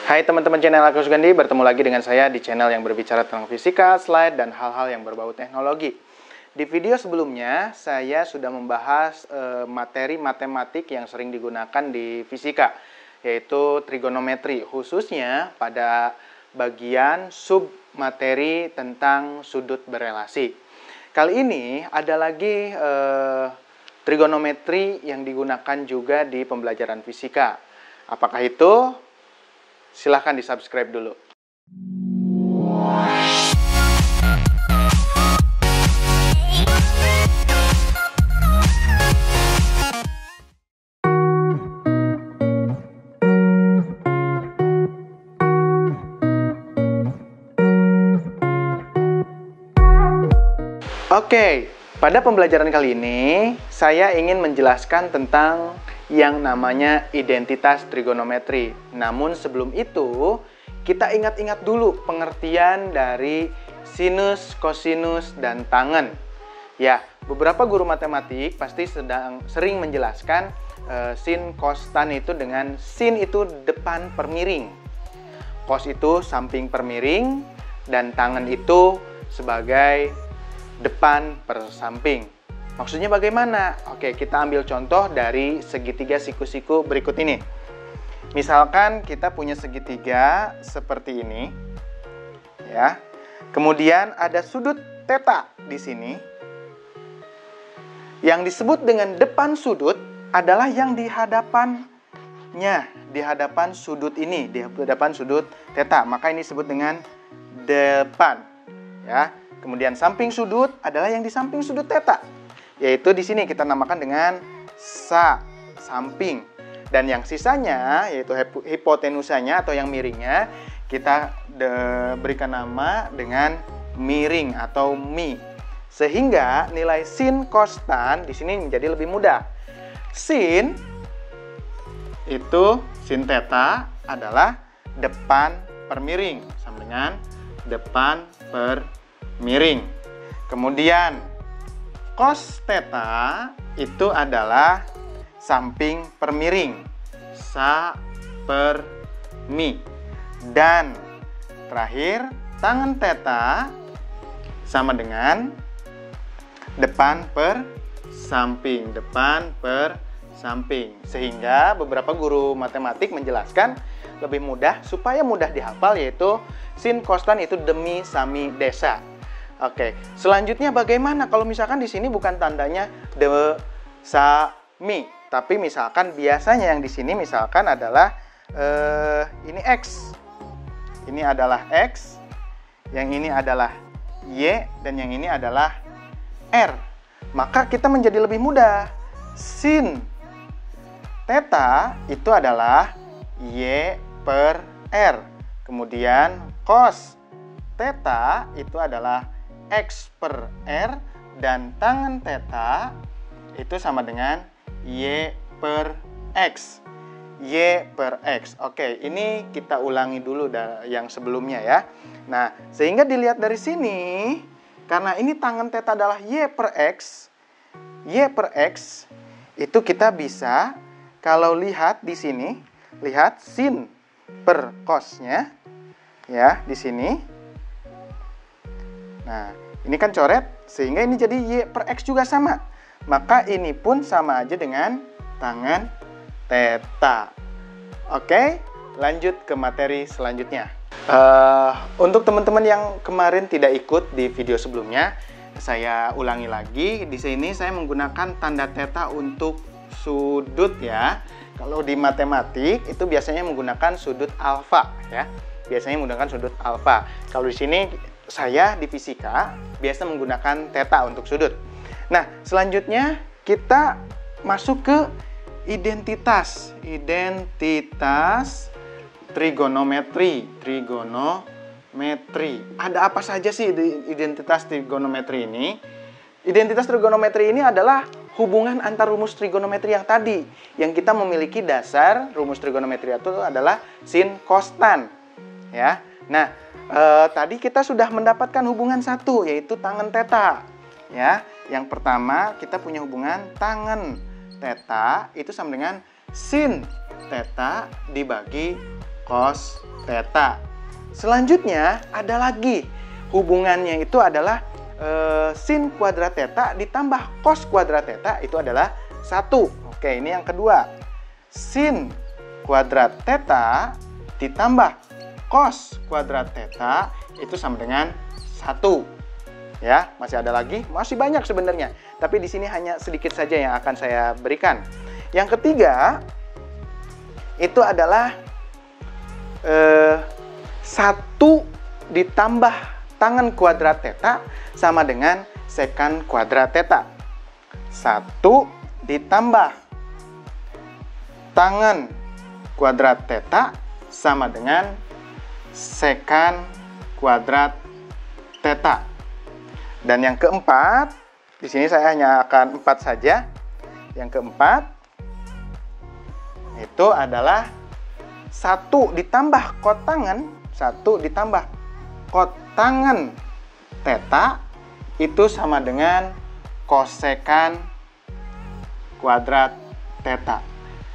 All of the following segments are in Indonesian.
Hai teman-teman channel aku Sugandi, bertemu lagi dengan saya di channel yang berbicara tentang fisika, slide, dan hal-hal yang berbau teknologi. Di video sebelumnya, saya sudah membahas materi matematik yang sering digunakan di fisika, yaitu trigonometri, khususnya pada bagian sub materi tentang sudut berelasi. Kali ini ada lagi trigonometri yang digunakan juga di pembelajaran fisika. Apakah itu? Silahkan di-subscribe dulu. Oke, pada pembelajaran kali ini saya ingin menjelaskan tentang yang namanya identitas trigonometri. Namun sebelum itu, kita ingat-ingat dulu pengertian dari sinus, kosinus, dan tangen. Ya, beberapa guru matematik pasti sering menjelaskan sin, cos, tan itu dengan sin itu depan per miring, cos itu samping per miring, dan tangen itu sebagai depan per samping. Maksudnya bagaimana? Oke, kita ambil contoh dari segitiga siku-siku berikut ini. Misalkan kita punya segitiga seperti ini, ya. Kemudian ada sudut theta di sini. Yang disebut dengan depan sudut adalah yang di hadapannya, di hadapan sudut ini, di hadapan sudut theta. Maka ini disebut dengan depan, ya. Kemudian samping sudut adalah yang di samping sudut theta. Yaitu di sini kita namakan dengan samping. Dan yang sisanya, yaitu hipotenusanya atau yang miringnya, kita berikan nama dengan miring atau mi. Sehingga nilai sin, cos, tan di sini menjadi lebih mudah. Sin itu sin theta adalah depan per miring, sama dengan depan per miring. Kemudian cos theta itu adalah samping per miring, sa per mi. Dan terakhir tangen theta sama dengan depan per samping, depan per samping. Sehingga beberapa guru matematik menjelaskan lebih mudah supaya mudah dihafal, yaitu sin, cos, tan itu demi, sami, desa. Oke, selanjutnya bagaimana kalau misalkan di sini bukan tandanya de, sa, mi, tapi misalkan biasanya yang di sini misalkan adalah ini x, ini adalah x, yang ini adalah y, dan yang ini adalah r. Maka kita menjadi lebih mudah. Sin theta itu adalah y per r. Kemudian cos theta itu adalah x per r, dan tangen theta itu sama dengan y per x. Y per x. Oke, ini kita ulangi dulu yang sebelumnya ya. Nah, sehingga dilihat dari sini, karena ini tangen theta adalah y per x, itu kita bisa, kalau lihat di sini, lihat sin per cosnya, ya di sini. Nah, ini kan coret, sehingga ini jadi y per x juga sama. Maka ini pun sama aja dengan tangen theta. Oke, lanjut ke materi selanjutnya. Untuk teman-teman yang kemarin tidak ikut di video sebelumnya, saya ulangi lagi. Di sini saya menggunakan tanda theta untuk sudut ya. Kalau di matematik itu biasanya menggunakan sudut alfa ya. Biasanya menggunakan sudut alfa. Kalau di sini saya di fisika biasa menggunakan theta untuk sudut. Nah, selanjutnya kita masuk ke identitas trigonometri. Ada apa saja sih di identitas trigonometri ini? Identitas trigonometri ini adalah hubungan antar rumus trigonometri yang tadi, yang kita memiliki dasar rumus trigonometri itu adalah sin, cos, tan ya. Nah, tadi kita sudah mendapatkan hubungan satu, yaitu tangen theta ya. Yang pertama kita punya hubungan tangen theta itu sama dengan sin theta dibagi cos theta. Selanjutnya ada lagi hubungannya itu adalah sin kuadrat theta ditambah cos kuadrat theta itu adalah 1. Oke, ini yang kedua. Sin kuadrat theta ditambah cos kuadrat theta itu sama dengan 1. Ya, masih ada lagi, masih banyak sebenarnya. Tapi di sini hanya sedikit saja yang akan saya berikan. Yang ketiga itu adalah 1 ditambah tangen kuadrat theta sama dengan sekan kuadrat theta. 1 ditambah tangen kuadrat theta sama dengan sekan kuadrat theta. Dan yang keempat, di sini saya hanya akan 4 saja. Yang keempat itu adalah 1 ditambah kotangen, 1 ditambah kotangen theta itu sama dengan kosekan kuadrat theta.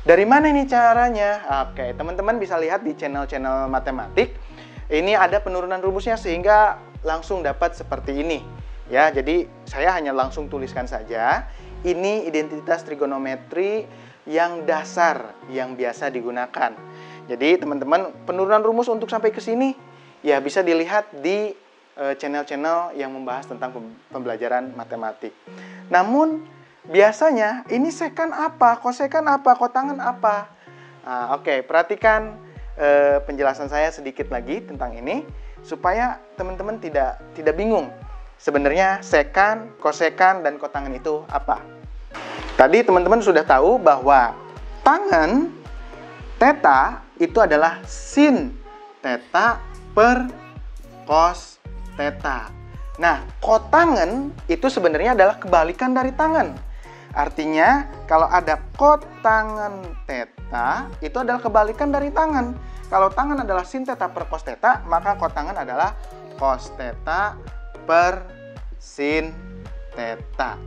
Dari mana ini caranya? Oke, teman-teman bisa lihat di channel-channel matematik. Ini ada penurunan rumusnya sehingga langsung dapat seperti ini. Ya, jadi saya hanya langsung tuliskan saja. Ini identitas trigonometri yang dasar yang biasa digunakan. Jadi teman-teman, penurunan rumus untuk sampai ke sini ya bisa dilihat di channel-channel yang membahas tentang pembelajaran matematik. Namun biasanya ini sekan apa, kosekan apa, kotangen apa. Nah, oke, perhatikan penjelasan saya sedikit lagi tentang ini supaya teman-teman tidak bingung. Sebenarnya sekan, kosekan, dan kotangen itu apa? Tadi teman-teman sudah tahu bahwa tangen theta itu adalah sin theta per cos theta. Nah, kotangen itu sebenarnya adalah kebalikan dari tangen. Artinya, kalau ada kotangen theta, itu adalah kebalikan dari tangen. Kalau tangen adalah sin theta per cos theta, maka kotangen adalah cos theta per sin theta.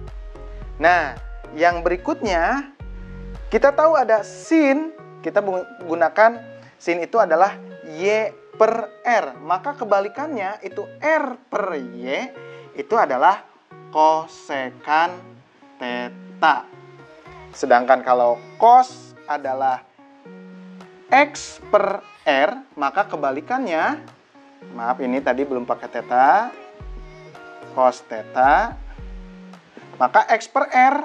Nah, yang berikutnya, kita tahu ada sin, kita gunakan sin itu adalah Y per R. Maka kebalikannya itu R per Y, itu adalah kosekan theta. Sedangkan kalau cos adalah X per R, maka kebalikannya, maaf ini tadi belum pakai theta, cos theta, maka X per R,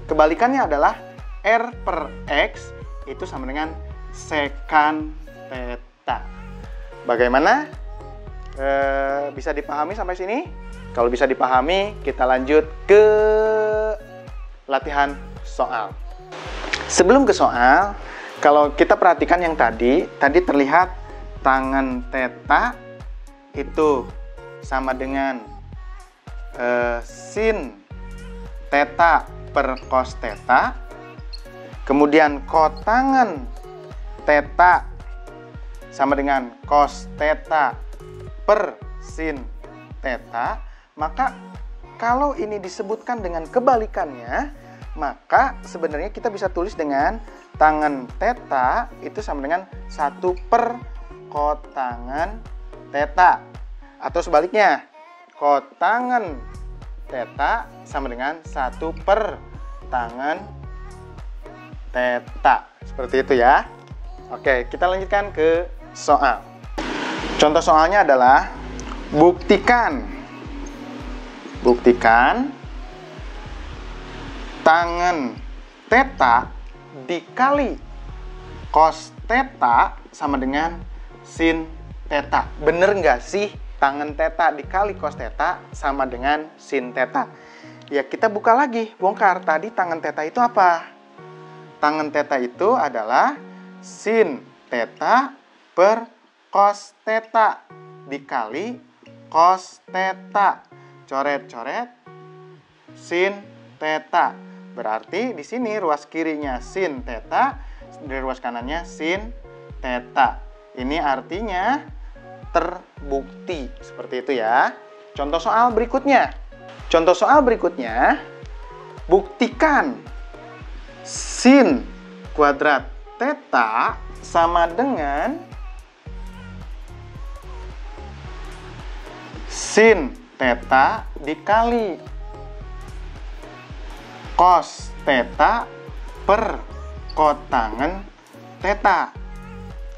kebalikannya adalah R per X, itu sama dengan sekan theta. Bagaimana? Bisa dipahami sampai sini? Kalau bisa dipahami, kita lanjut ke latihan soal. Sebelum ke soal, kalau kita perhatikan yang tadi terlihat tangen theta itu sama dengan sin theta per cos theta. Kemudian kotangen theta sama dengan cos theta per sin theta. Maka kalau ini disebutkan dengan kebalikannya, maka sebenarnya kita bisa tulis dengan tangen theta itu sama dengan 1 per kotangen theta. Atau sebaliknya, kotangen theta sama dengan 1 per tangen theta. Seperti itu ya. Oke, kita lanjutkan ke soal. Contoh soalnya adalah buktikan tangen theta dikali cos theta sama dengan sin theta. Bener nggak sih tangen theta dikali cos theta sama dengan sin theta? Ya, kita buka lagi, bongkar. Tadi tangen theta itu apa? Tangen theta itu adalah sin theta per cos theta dikali cos theta. Coret-coret sin theta. Berarti di sini ruas kirinya sin theta, di ruas kanannya sin theta. Ini artinya terbukti. Seperti itu ya. Contoh soal berikutnya. Buktikan sin kuadrat theta sama dengan sin theta dikali cos theta per kotangen theta.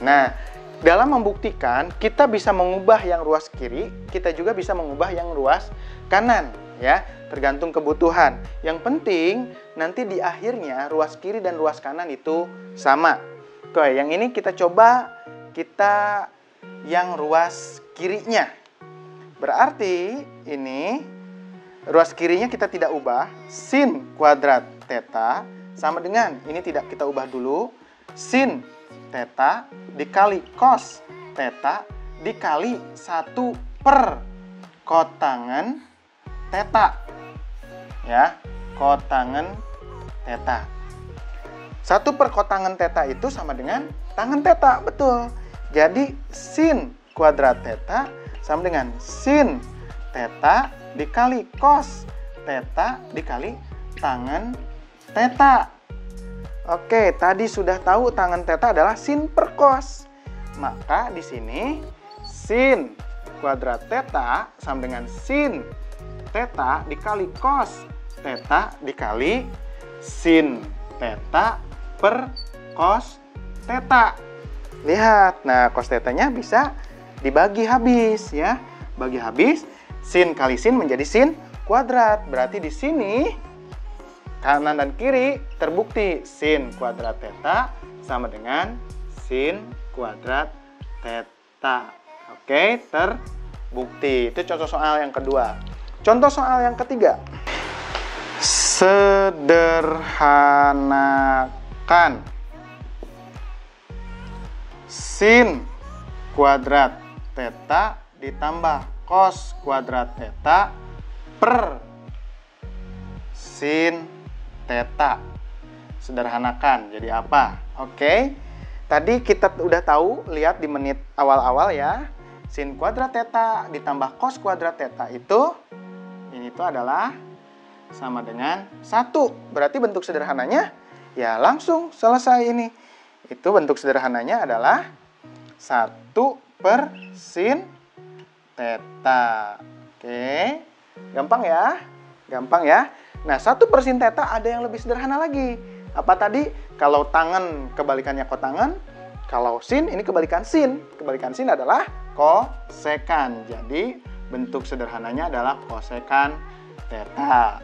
Nah, dalam membuktikan kita bisa mengubah yang ruas kiri, kita juga bisa mengubah yang ruas kanan, ya, tergantung kebutuhan. Yang penting nanti di akhirnya ruas kiri dan ruas kanan itu sama. Oke, yang ini kita coba yang ruas kirinya. Berarti ini ruas kirinya kita tidak ubah, sin kuadrat theta sama dengan, ini tidak kita ubah dulu, sin theta dikali cos theta dikali 1 per kotangen theta. Ya, kotangen theta. 1 per kotangen theta itu sama dengan tangen theta, betul. Jadi sin kuadrat theta sama dengan sin theta dikali cos theta dikali tangen theta. Oke, tadi sudah tahu tangen theta adalah sin per cos. Maka di sini sin kuadrat theta sama dengan sin theta dikali cos theta dikali sin theta per cos theta. Lihat, nah cos theta-nya bisa dibagi habis, ya. Bagi habis, sin kali sin menjadi sin kuadrat. Berarti di sini kanan dan kiri terbukti sin kuadrat theta sama dengan sin kuadrat theta. Oke, terbukti. Itu contoh soal yang kedua. Contoh soal yang ketiga. Sederhanakan sin kuadrat theta ditambah cos kuadrat theta per sin theta. Sederhanakan jadi apa? Oke. Tadi kita udah tahu, lihat di menit awal-awal ya. Sin kuadrat theta ditambah cos kuadrat theta itu adalah sama dengan 1. Berarti bentuk sederhananya ya langsung selesai ini. Itu bentuk sederhananya adalah 1 per sin theta. Oke. Gampang ya? Gampang ya? Nah, 1 per sin theta ada yang lebih sederhana lagi. Apa tadi? Kalau tangen kebalikannya kotangen, kalau sin ini kebalikan sin. Kebalikan sin adalah kosekan. Jadi, bentuk sederhananya adalah kosekan theta.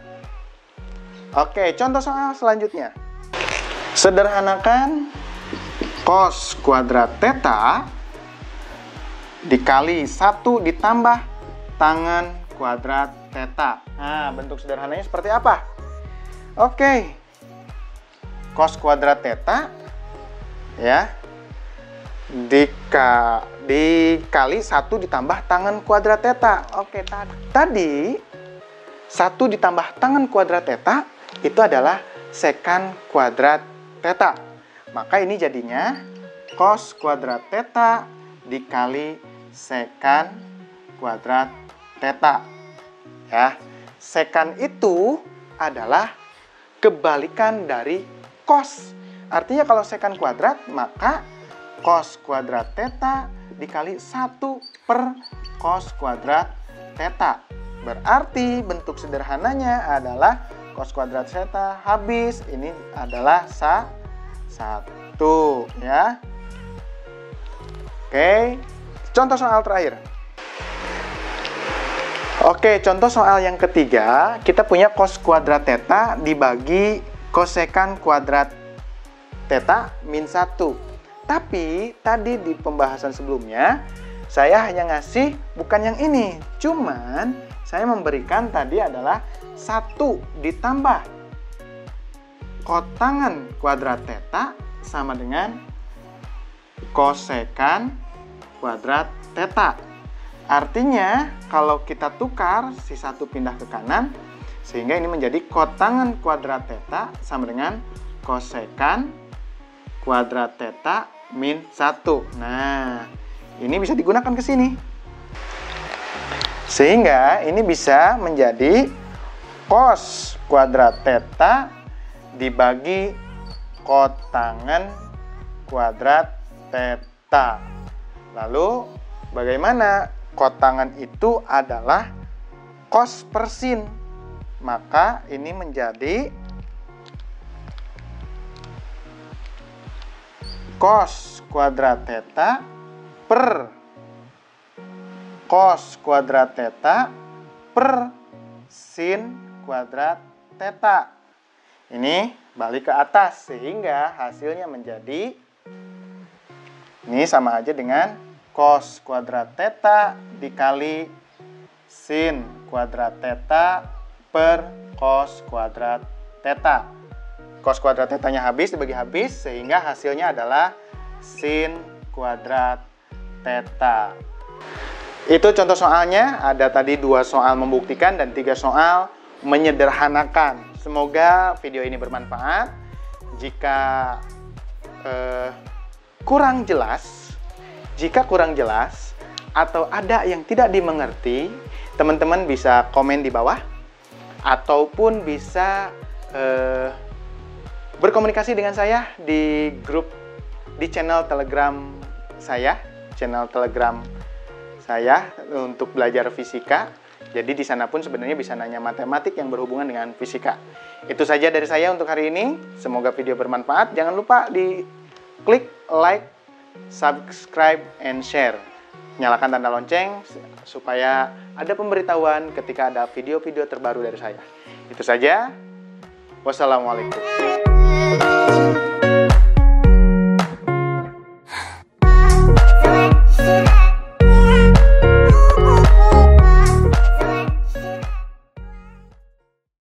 Oke, contoh soal selanjutnya. Sederhanakan cos kuadrat theta dikali 1 ditambah tangen kuadrat theta. Nah, bentuk sederhananya seperti apa? Oke. Cos kuadrat theta ya dikali 1 ditambah tangen kuadrat theta. Oke, tadi 1 ditambah tangen kuadrat theta itu adalah sekan kuadrat theta. Maka ini jadinya cos kuadrat theta dikali sekan kuadrat theta. Ya, sekan itu adalah kebalikan dari cos. Artinya kalau sekan kuadrat, maka cos kuadrat theta dikali 1 per cos kuadrat theta. Berarti bentuk sederhananya adalah cos kuadrat theta habis. Ini adalah 1 ya. Oke, contoh soal terakhir. Oke, contoh soal yang ketiga, kita punya cos kuadrat theta dibagi kosekan kuadrat theta min 1. Tapi, tadi di pembahasan sebelumnya, saya hanya ngasih bukan yang ini. Cuman, saya memberikan tadi adalah 1 ditambah kotangen kuadrat theta sama dengan kosekan kuadrat theta. Artinya, kalau kita tukar, si 1 pindah ke kanan, sehingga ini menjadi kotangen kuadrat theta sama dengan kosekan kuadrat theta min 1. Nah, ini bisa digunakan ke sini. Sehingga ini bisa menjadi cos kuadrat theta dibagi kotangen kuadrat theta. Lalu, bagaimana kotangan itu adalah cos per sin. Maka ini menjadi cos kuadrat theta per cos kuadrat theta per sin kuadrat theta. Ini balik ke atas sehingga hasilnya menjadi ini sama aja dengan cos kuadrat theta dikali sin kuadrat theta per cos kuadrat theta. Cos kuadrat tetanya habis dibagi habis sehingga hasilnya adalah sin kuadrat theta. Itu contoh soalnya, ada tadi 2 soal membuktikan dan 3 soal menyederhanakan. Semoga video ini bermanfaat. Jika kurang jelas atau ada yang tidak dimengerti, teman-teman bisa komen di bawah ataupun bisa berkomunikasi dengan saya di grup di channel Telegram saya, untuk belajar fisika. Jadi di sana pun sebenarnya bisa nanya matematik yang berhubungan dengan fisika. Itu saja dari saya untuk hari ini. Semoga video bermanfaat. Jangan lupa di klik like, subscribe, and share. Nyalakan tanda lonceng supaya ada pemberitahuan ketika ada video-video terbaru dari saya. Itu saja. Wassalamualaikum.